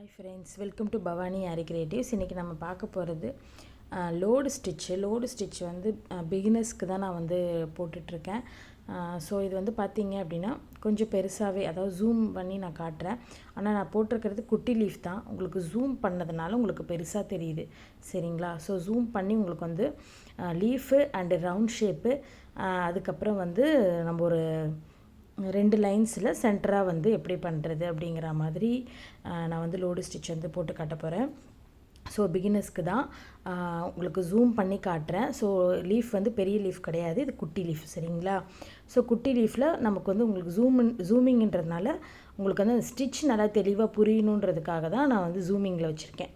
Hi friends, welcome to Bhavani Aari Creatives. இன்னைக்கு நம்ம பார்க்க போகிறது லோடு ஸ்டிட்ச் வந்து பிகினர்ஸ்க்கு தான் நான் வந்து போட்டுட்ருக்கேன். ஸோ இது வந்து பார்த்தீங்க அப்படின்னா கொஞ்சம் பெருசாகவே, அதாவது ஜூம் பண்ணி நான் காட்டுறேன். ஆனால் நான் போட்டிருக்கிறது குட்டி லீஃப் தான். உங்களுக்கு ஜூம் பண்ணதுனால உங்களுக்கு பெருசாக தெரியுது, சரிங்களா? ஸோ ஜூம் பண்ணி உங்களுக்கு வந்து லீஃபு அண்டு ரவுண்ட் ஷேப்பு, அதுக்கப்புறம் வந்து நம்ம ஒரு 2 லைன்ஸில் சென்டராக வந்து எப்படி பண்ணுறது அப்படிங்கிற மாதிரி நான் வந்து லோடு ஸ்டிச் வந்து போட்டு காட்ட போகிறேன். ஸோ பிகினர்ஸ்க்கு தான் உங்களுக்கு ஜூம் பண்ணி காட்டுறேன். ஸோ லீஃப் வந்து பெரிய லீஃப் கிடையாது, இது குட்டி லீஃப், சரிங்களா? ஸோ குட்டி லீஃபில் நமக்கு வந்து உங்களுக்கு ஜூமிங்கிறதுனால உங்களுக்கு வந்து ஸ்டிச் நல்லா தெளிவாக புரியணுன்றதுக்காக தான் நான் வந்து ஜூமிங்கில் வச்சுருக்கேன்.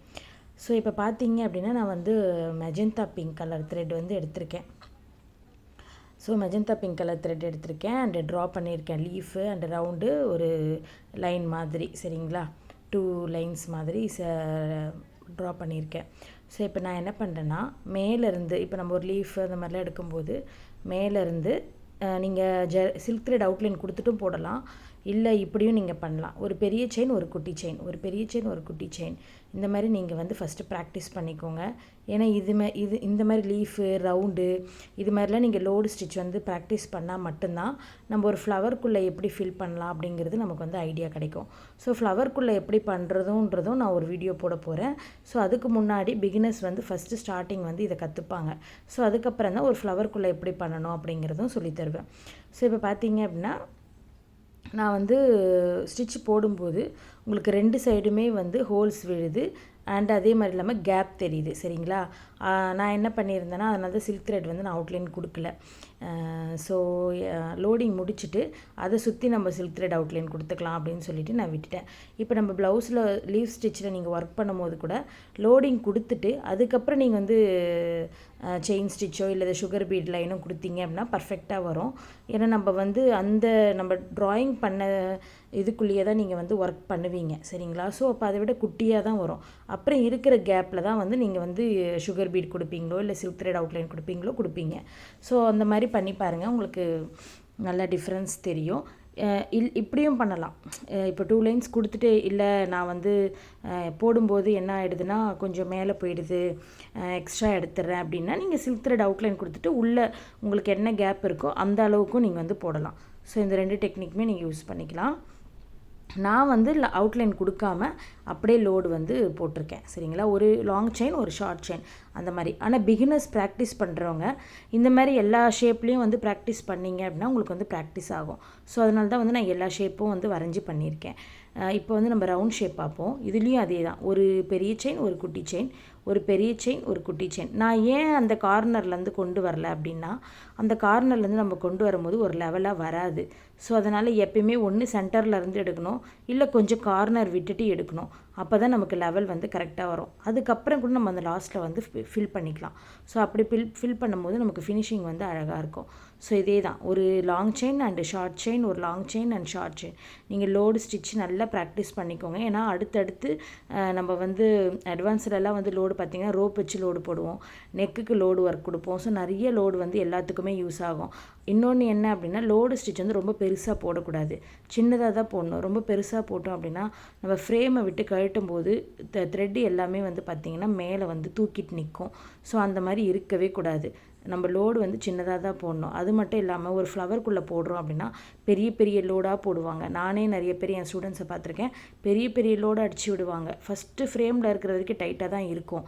ஸோ இப்போ பார்த்தீங்க அப்படின்னா நான் வந்து மெஜந்தா பிங்க் கலர் த்ரெட் வந்து எடுத்திருக்கேன். So magenta pink colour thread எடுத்திருக்கேன் அண்டு ட்ரா பண்ணியிருக்கேன் லீஃபு அண்டு ரவுண்டு ஒரு லைன் மாதிரி, சரிங்களா? 2 லைன்ஸ் மாதிரி ட்ரா பண்ணியிருக்கேன். ஸோ இப்போ நான் என்ன பண்ணுறேன்னா, மேலேருந்து இப்போ நம்ம ஒரு லீஃப் அந்த மாதிரிலாம் எடுக்கும்போது மேலேருந்து நீங்கள் சில்க் த்ரெட் அவுட்லைன் கொடுத்துட்டும் போடலாம், இல்லை இப்படியும் நீங்கள் பண்ணலாம். ஒரு பெரிய செயின், ஒரு குட்டி செயின், ஒரு பெரிய செயின், ஒரு குட்டி செயின், இந்த மாதிரி நீங்கள் வந்து ஃபஸ்ட்டு ப்ராக்டிஸ் பண்ணிக்கோங்க. ஏன்னா இந்த மாதிரி லீஃபு ரவுண்டு இது மாதிரிலாம் நீங்கள் லோடு ஸ்டிச் வந்து ப்ராக்டிஸ் பண்ணால் மட்டும்தான் நம்ம ஒரு ஃப்ளவர்க்குள்ளே எப்படி ஃபில் பண்ணலாம் அப்படிங்கிறது நமக்கு வந்து ஐடியா கிடைக்கும். ஸோ ஃப்ளவர்க்குள்ளே எப்படி பண்ணுறதுன்றதும் நான் ஒரு வீடியோ போட போகிறேன். ஸோ அதுக்கு முன்னாடி பிகினர்ஸ் வந்து ஃபஸ்ட்டு ஸ்டார்டிங் வந்து இதை கற்றுப்பாங்க. ஸோ அதுக்கப்புறம் தான் ஒரு ஃப்ளவர்க்குள்ளே எப்படி பண்ணணும் அப்படிங்கிறதும் சொல்லித்தருவேன். ஸோ இப்போ பார்த்தீங்க அப்படின்னா நான் வந்து ஸ்டிச் போடும்போது உங்களுக்கு 2 சைடுமே வந்து ஹோல்ஸ் விழுது அண்ட் அதே மாதிரி இல்லாமல் கேப் தெரியுது, சரிங்களா? நான் என்ன பண்ணியிருந்தேன்னா, அதனால தான் சில்க் த்ரெட் வந்து நான் அவுட்லைன் கொடுக்கல. ஸோ லோடிங் முடிச்சுட்டு அதை சுற்றி நம்ம சில்க் த்ரெட் அவுட்லைன் கொடுத்துக்கலாம் அப்படின்னு சொல்லிட்டு நான் விட்டுட்டேன். இப்போ நம்ம ப்ளவுஸில் லீவ் ஸ்டிச்சில் நீங்கள் ஒர்க் பண்ணும்போது கூட லோடிங் கொடுத்துட்டு அதுக்கப்புறம் நீங்கள் வந்து செயின் ஸ்டிச்சோ இல்லை சுகர் பீட் லைனும் கொடுத்தீங்க அப்படின்னா பர்ஃபெக்டாக வரும். ஏன்னா நம்ம வந்து நம்ம ட்ராயிங் பண்ண இதுக்குள்ளேயே தான் நீங்கள் வந்து ஒர்க் பண்ணுவீங்க, சரிங்களா? ஸோ அப்போ அதை விட குட்டியாக தான் வரும். அப்புறம் இருக்கிற கேப்பில் தான் வந்து நீங்கள் வந்து சுகர் பீட் கொடுப்பீங்களோ இல்லை சில்க் த்ரெட் அவுட்லைன் கொடுப்பீங்க. ஸோ அந்த மாதிரி பண்ணி பாருங்கள், உங்களுக்கு நல்ல டிஃப்ரென்ஸ் தெரியும். இப்படியும் பண்ணலாம். இப்போ 2 லைன்ஸ் கொடுத்துட்டு இல்லை நான் வந்து போடும்போது என்ன ஆகிடுதுன்னா கொஞ்சம் மேலே போயிடுது, எக்ஸ்ட்ரா எடுத்துடுறேன் அப்படின்னா நீங்கள் சில்க் த்ரெட் அவுட்லைன் கொடுத்துட்டு உள்ளே உங்களுக்கு என்ன கேப் இருக்கோ அந்த அளவுக்கும் நீங்கள் வந்து போடலாம். ஸோ இந்த 2 டெக்னிக்குமே நீங்கள் யூஸ் பண்ணிக்கலாம். நான் வந்து அவுட்லைன் கொடுக்காம அப்படியே லோடு வந்து போட்டிருக்கேன், சரிங்களா? ஒரு லாங் செயின், ஒரு ஷார்ட் செயின் அந்த மாதிரி. ஆனால் பிகினர்ஸ் ப்ராக்டிஸ் பண்ணுறவங்க இந்த மாதிரி எல்லா ஷேப்லேயும் வந்து ப்ராக்டிஸ் பண்ணிங்க அப்படின்னா உங்களுக்கு வந்து ப்ராக்டிஸ் ஆகும். ஸோ அதனால தான் வந்து நான் எல்லா ஷேப்பும் வந்து வரைஞ்சி பண்ணியிருக்கேன். இப்போ வந்து நம்ம ரவுண்ட் ஷேப் பார்ப்போம். இதுலேயும் அதே தான், ஒரு பெரிய செயின், ஒரு குட்டி செயின், ஒரு பெரிய செயின், ஒரு குட்டி செயின். நான் ஏன் அந்த கார்னர்லேருந்து கொண்டு வரல அப்படின்னா, அந்த கார்னர்லேருந்து நம்ம கொண்டு வரும்போது ஒரு லெவலாக வராது. ஸோ அதனால் எப்பயுமே ஒன்று சென்டர்லேருந்து எடுக்கணும், இல்லை கொஞ்சம் கார்னர் விட்டுட்டு எடுக்கணும். அப்போ தான் நமக்கு லெவல் வந்து கரெக்டாக வரும். அதுக்கப்புறம் கூட நம்ம அந்த லாஸ்ட்டில் வந்து ஃபில் பண்ணிக்கலாம். ஸோ அப்படி ஃபில் பண்ணும்போது நமக்கு ஃபினிஷிங் வந்து அழகாக இருக்கும். ஸோ இதே தான், ஒரு long chain and short chain, ஒரு long chain and short chain. நீங்கள் லோடு ஸ்டிச் நல்லா ப்ராக்டிஸ் பண்ணிக்கோங்க. ஏன்னா அடுத்தடுத்து நம்ம வந்து அட்வான்ஸ்டெல்லாம் வந்து லோடு பார்த்திங்கன்னா ரோப் வச்சு லோடு போடுவோம், நெக்குக்கு லோடு ஒர்க் கொடுப்போம். ஸோ நிறைய லோடு வந்து எல்லாத்துக்குமே யூஸ் ஆகும். இன்னொன்று என்ன அப்படின்னா, லோடு ஸ்டிச் வந்து ரொம்ப பெருசாக போடக்கூடாது, சின்னதாக தான் போடணும். ரொம்ப பெருசாக போட்டோம் அப்படின்னா நம்ம ஃப்ரேமை விட்டு கழட்டும் போது த்ரெட்டு எல்லாமே வந்து பார்த்திங்கன்னா மேலே வந்து தூக்கிட்டு நிற்கும். ஸோ அந்த மாதிரி இருக்கவே கூடாது. நம்ம லோடு வந்து சின்னதாக தான் போடணும். அது மட்டும் இல்லாமல் ஒரு ஃப்ளவர்க்குள்ளே போடுறோம் அப்படின்னா பெரிய பெரிய லோடாக போடுவாங்க. நானே நிறைய பேர் என் ஸ்டூடெண்ட்ஸை பார்த்துருக்கேன், பெரிய பெரிய லோடு அடித்து விடுவாங்க. ஃபஸ்ட்டு ஃப்ரேமில் இருக்கிற வரைக்கும் டைட்டாக தான் இருக்கும்,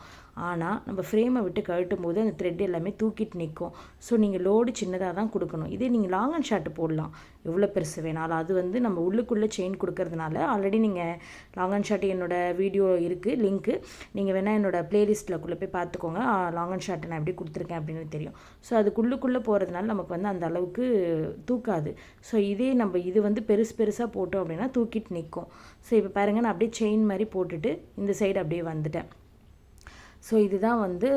ஆனால் நம்ம ஃப்ரேமை விட்டு கழட்டும் போது அந்த த்ரெட் எல்லாமே தூக்கிட்டு நிற்கும். ஸோ நீங்கள் லோடு சின்னதாக தான் கொடுக்கணும். இதே நீங்கள் லாங் அண்ட் ஷார்ட் போடலாம் எவ்வளோ பெருசு வேணாலும். அது வந்து நம்ம உள்ளுக்குள்ளே செயின் கொடுக்கறதுனால ஆல்ரெடி நீங்கள் லாங் அண்ட் ஷார்ட் என்னோடய வீடியோ இருக்குது, லிங்க்கு நீங்கள் வேணால் என்னோடய ப்ளேலிஸ்ட்டில் போய் பார்த்துக்கோங்க. லாங் அண்ட் ஷார்ட் நான் எப்படி கொடுத்துருக்கேன் அப்படின்னு தெரியும். ஸோ அதுக்குள்ளுக்குள்ளே போகிறதுனால நமக்கு வந்து அந்த அளவுக்கு தூக்காது. ஸோ இதே நம்ம இது வந்து பெருசாக போட்டோம் அப்படின்னா தூக்கிட்டு நிற்கும். ஸோ இப்போ பாருங்கள், நான் அப்படியே செயின் மாதிரி போட்டுட்டு இந்த சைடு அப்படியே வந்துட்டேன். ஸோ இதுதான் வந்து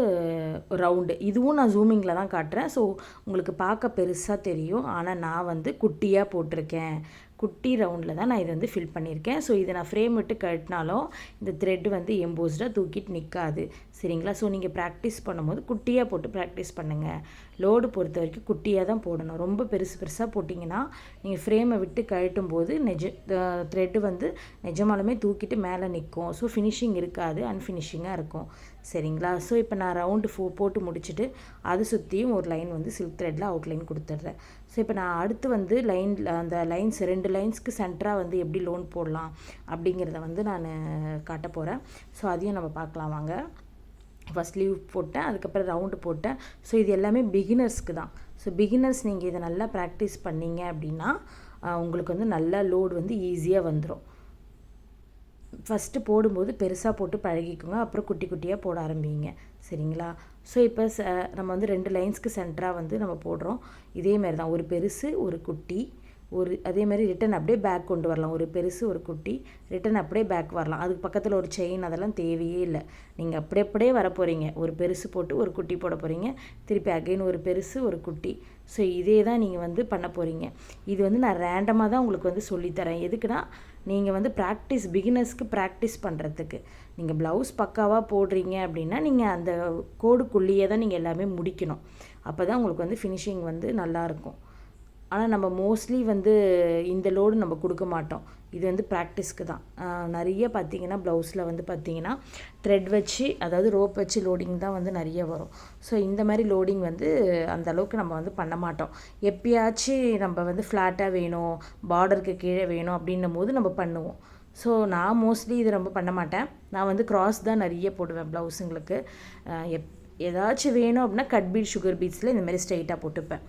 ரவுண்டு. இதுவும் நான் ஜூமிங்கில் தான் காட்டுறேன். ஸோ உங்களுக்கு பார்க்க பெருசாக தெரியும், ஆனால் நான் வந்து குட்டியாக போட்டிருக்கேன். குட்டி ரவுண்டில் தான் நான் இதை வந்து ஃபில் பண்ணியிருக்கேன். ஸோ இதை நான் ஃப்ரேம் விட்டு கட்டினாலும் இந்த த்ரெட் வந்து எம்போஸ்டாக தூக்கிட்டு நிற்காது. சரிங்களா? ஸோ நீங்கள் ப்ராக்டிஸ் பண்ணும்போது குட்டியாக போட்டு ப்ராக்டிஸ் பண்ணுங்கள். லோடு பொறுத்த வரைக்கும் குட்டியாக தான் போடணும். ரொம்ப பெருசாக போட்டிங்கன்னா நீங்கள் ஃப்ரேமை விட்டு கழட்டும் போது த்ரெட்டு வந்து நிஜமாலுமே தூக்கிட்டு மேலே நிற்கும். ஸோ ஃபினிஷிங் இருக்காது, அன்ஃபினிஷிங்காக இருக்கும். சரிங்களா? ஸோ இப்போ நான் ரவுண்டு போட்டு முடிச்சுட்டு அது சுற்றியும் ஒரு லைன் வந்து சில்க் த்ரெட்டில் அவுட்லைன் கொடுத்துட்றேன். ஸோ இப்போ நான் அடுத்து வந்து அந்த லைன்ஸ் 2 லைன்ஸ்க்கு சென்டராக வந்து எப்படி லோன் போடலாம் அப்படிங்கிறத வந்து நான் காட்ட போகிறேன். ஸோ அதையும் நம்ம பார்க்கலாம் வாங்க. ஃபஸ்ட் லீவ் போட்டேன், அதுக்கப்புறம் ரவுண்டு போட்டேன். ஸோ இது எல்லாமே பிகினர்ஸ்க்கு தான். ஸோ பிகினர்ஸ் நீங்கள் இதை நல்லா ப்ராக்டிஸ் பண்ணிங்க அப்படின்னா உங்களுக்கு வந்து நல்லா லோடு வந்து ஈஸியாக வந்துடும். ஃபஸ்ட்டு போடும்போது பெருசாக போட்டு பழகிக்கோங்க, அப்புறம் குட்டி குட்டியாக போட ஆரம்பிங்க. சரிங்களா? ஸோ இப்போ நம்ம வந்து 2 லைன்ஸ்க்கு சென்டராக வந்து நம்ம போடுறோம். இதேமாரி தான் ஒரு பெருசு ஒரு குட்டி, அதேமாதிரி ரிட்டன் அப்படியே பேக் கொண்டு வரலாம். ஒரு பெருசு ஒரு குட்டி, ரிட்டன் அப்படியே பேக் வரலாம். அதுக்கு பக்கத்தில் ஒரு செயின் அதெல்லாம் தேவையே இல்லை. நீங்கள் அப்படியே வர போகிறீங்க. ஒரு பெருசு போட்டு ஒரு குட்டி போட போகிறீங்க, திருப்பி அகைன் ஒரு பெருசு ஒரு குட்டி. ஸோ இதே தான் நீங்கள் வந்து பண்ண போகிறீங்க. இது வந்து நான் ரேண்டமாக தான் உங்களுக்கு வந்து சொல்லித்தரேன். எதுக்குன்னா நீங்கள் வந்து பிகினர்ஸ்க்கு ப்ராக்டிஸ் பண்ணுறதுக்கு. நீங்கள் ப்ளவுஸ் பக்காவாக போடுறீங்க அப்படின்னா நீங்கள் அந்த கோடுக்குள்ளேயே தான் நீங்கள் எல்லாமே முடிக்கணும். அப்போ தான் உங்களுக்கு வந்து ஃபினிஷிங் வந்து நல்லாயிருக்கும். ஆனால் நம்ம மோஸ்ட்லி வந்து இந்த லோடு நம்ம கொடுக்க மாட்டோம். இது வந்து ப்ராக்டிஸ்க்கு தான். நிறைய பார்த்திங்கன்னா ப்ளவுஸில் வந்து பார்த்திங்கன்னா த்ரெட் வச்சு, அதாவது ரோப் வச்சு லோடிங் தான் வந்து நிறைய வரும். ஸோ இந்த மாதிரி லோடிங் வந்து அந்தளவுக்கு நம்ம வந்து பண்ண மாட்டோம். எப்பயாச்சும் நம்ம வந்து ஃப்ளாட்டாக வேணும், பார்டருக்கு கீழே வேணும் அப்படின்னும் போது நம்ம பண்ணுவோம். ஸோ நான் மோஸ்ட்லி இது ரொம்ப பண்ண மாட்டேன். நான் வந்து கிராஸ் தான் நிறைய போடுவேன் ப்ளவுஸுங்களுக்கு. ஏதாச்சும் வேணும் அப்படின்னா கட் பீட், சுகர் பீட்ஸில் இந்தமாதிரி ஸ்ட்ரைட்டாக போட்டுப்பேன்.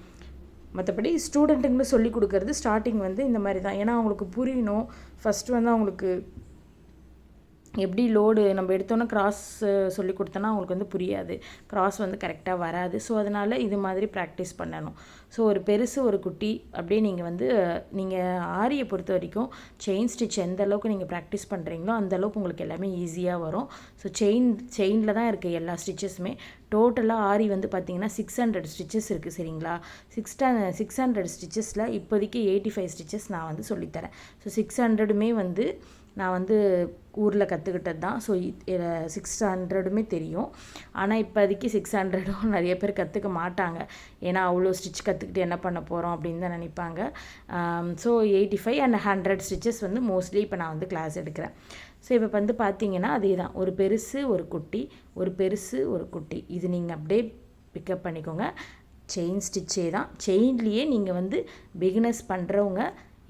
மற்றபடி ஸ்டூடெண்ட்டுங்களுக்கு சொல்லி கொடுக்குறது ஸ்டார்டிங் வந்து இந்த மாதிரி தான். ஏன்னா அவங்களுக்கு புரியணும். ஃபஸ்ட்டு வந்து அவங்களுக்கு எப்படி லோடு நம்ம எடுத்தோன்னா கிராஸ் சொல்லி கொடுத்தோன்னா அவங்களுக்கு வந்து புரியாது, கிராஸ் வந்து கரெக்டாக வராது. ஸோ அதனால் இது மாதிரி ப்ராக்டிஸ் பண்ணணும். ஸோ ஒரு பெருசு ஒரு குட்டி அப்படியே நீங்கள் ஆரியை பொறுத்த வரைக்கும் செயின் ஸ்டிச் எந்த அளவுக்கு நீங்கள் ப்ராக்டிஸ் பண்ணுறீங்களோ அந்தளவுக்கு உங்களுக்கு எல்லாமே ஈஸியாக வரும். ஸோ செயினில் தான் இருக்குது எல்லா ஸ்டிச்சஸுமே. டோட்டலாக ஆரி வந்து பார்த்திங்கன்னா 600 ஸ்டிச்சஸ் இருக்குது. சரிங்களா? 600 ஸ்டிச்சஸில் இப்போதைக்கு 85 ஸ்டிச்சஸ் நான் வந்து சொல்லித்தரேன். ஸோ 600மே வந்து நான் வந்து ஊரில் கற்றுக்கிட்டது தான். ஸோ 600மே தெரியும். ஆனால் இப்போதைக்கு 600ம் நிறைய பேர் கற்றுக்க மாட்டாங்க. ஏன்னா அவ்வளோ ஸ்டிச் கற்றுக்கிட்டு என்ன பண்ண போகிறோம் அப்படின்னு தான் நினைப்பாங்க. ஸோ 85 and 100 ஸ்டிச்சஸ் வந்து மோஸ்ட்லி இப்போ நான் வந்து கிளாஸ் எடுக்கிறேன். ஸோ இப்போ வந்து பார்த்தீங்கன்னா அதே தான், ஒரு பெருசு ஒரு குட்டி, ஒரு பெருசு ஒரு குட்டி. இது நீங்கள் அப்படியே பிக்கப் பண்ணிக்கோங்க. செயின் ஸ்டிச்சே தான். செயின்லேயே நீங்கள் வந்து பிகினர்ஸ் பண்ணுறவங்க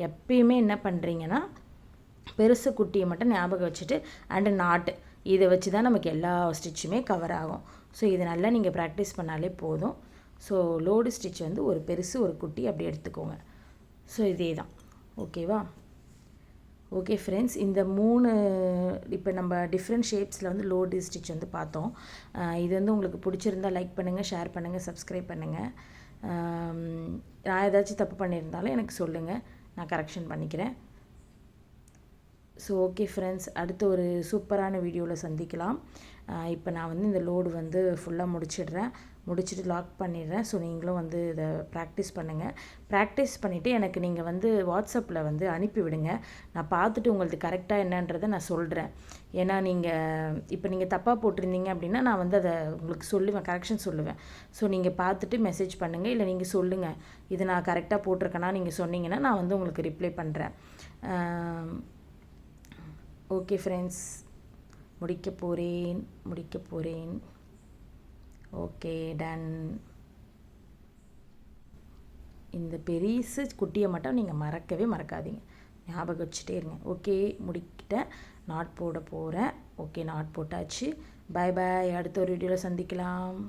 எப்பயுமே என்ன பண்ணுறீங்கன்னா பெருசு குட்டியை மட்டும் ஞாபகம் வச்சுட்டு அண்டு நாட்டு இதை வச்சு தான் நமக்கு எல்லா ஸ்டிச்சுமே கவர் ஆகும். ஸோ இது நல்லா நீங்கள் ப்ராக்டிஸ் பண்ணாலே போதும். ஸோ லோடு ஸ்டிச் வந்து ஒரு பெருசு ஒரு குட்டி அப்படி எடுத்துக்கோங்க. ஸோ இதே தான். ஓகேவா? ஓகே ஃப்ரெண்ட்ஸ், இந்த 3 இப்போ நம்ம டிஃப்ரெண்ட் ஷேப்ஸில் வந்து லோடு ஸ்டிச் வந்து பார்த்தோம். இது வந்து உங்களுக்கு பிடிச்சிருந்தால் லைக் பண்ணுங்கள், ஷேர் பண்ணுங்கள், சப்ஸ்கிரைப் பண்ணுங்கள். நான் ஏதாச்சும் தப்பு பண்ணியிருந்தாலும் எனக்கு சொல்லுங்கள், நான் கரெக்ஷன் பண்ணிக்கிறேன். ஸோ ஓகே ஃப்ரெண்ட்ஸ், அடுத்த ஒரு சூப்பரான வீடியோவில் சந்திக்கலாம். இப்போ நான் வந்து இந்த லோடு வந்து ஃபுல்லாக முடிச்சுட்டு லாக் பண்ணிடுறேன். ஸோ நீங்களும் வந்து இதை ப்ராக்டிஸ் பண்ணுங்கள். ப்ராக்டிஸ் பண்ணிவிட்டு எனக்கு நீங்கள் வந்து வாட்ஸ்அப்பில் வந்து அனுப்பிவிடுங்க. நான் பார்த்துட்டு உங்களுக்கு கரெக்டாக என்னன்றதை நான் சொல்கிறேன். ஏன்னா நீங்கள் தப்பாக போட்டிருந்தீங்க அப்படின்னா நான் வந்து அதை உங்களுக்கு சொல்லுவேன், கரெக்ஷன் சொல்லுவேன். ஸோ நீங்கள் பார்த்துட்டு மெசேஜ் பண்ணுங்கள், இல்லை நீங்கள் சொல்லுங்கள் இது நான் கரெக்டாக போட்டிருக்கேன்னா நீங்கள் சொன்னீங்கன்னா நான் வந்து உங்களுக்கு ரிப்ளை பண்ணுறேன். ஓகே ஃப்ரெண்ட்ஸ், முடிக்க போகிறேன். Okay, done. இந்த பெரிசு குட்டியை மட்டும் நீங்கள் மறக்காதீங்க, ஞாபகம் வச்சுட்டே இருங்க. ஓகே, முடிக்கிட்டேன். நாட் போட போகிறேன். ஓகே, நாட் போட்டாச்சு. பாய் பாய். அடுத்த ஒரு வீடியோவில் சந்திக்கலாம்.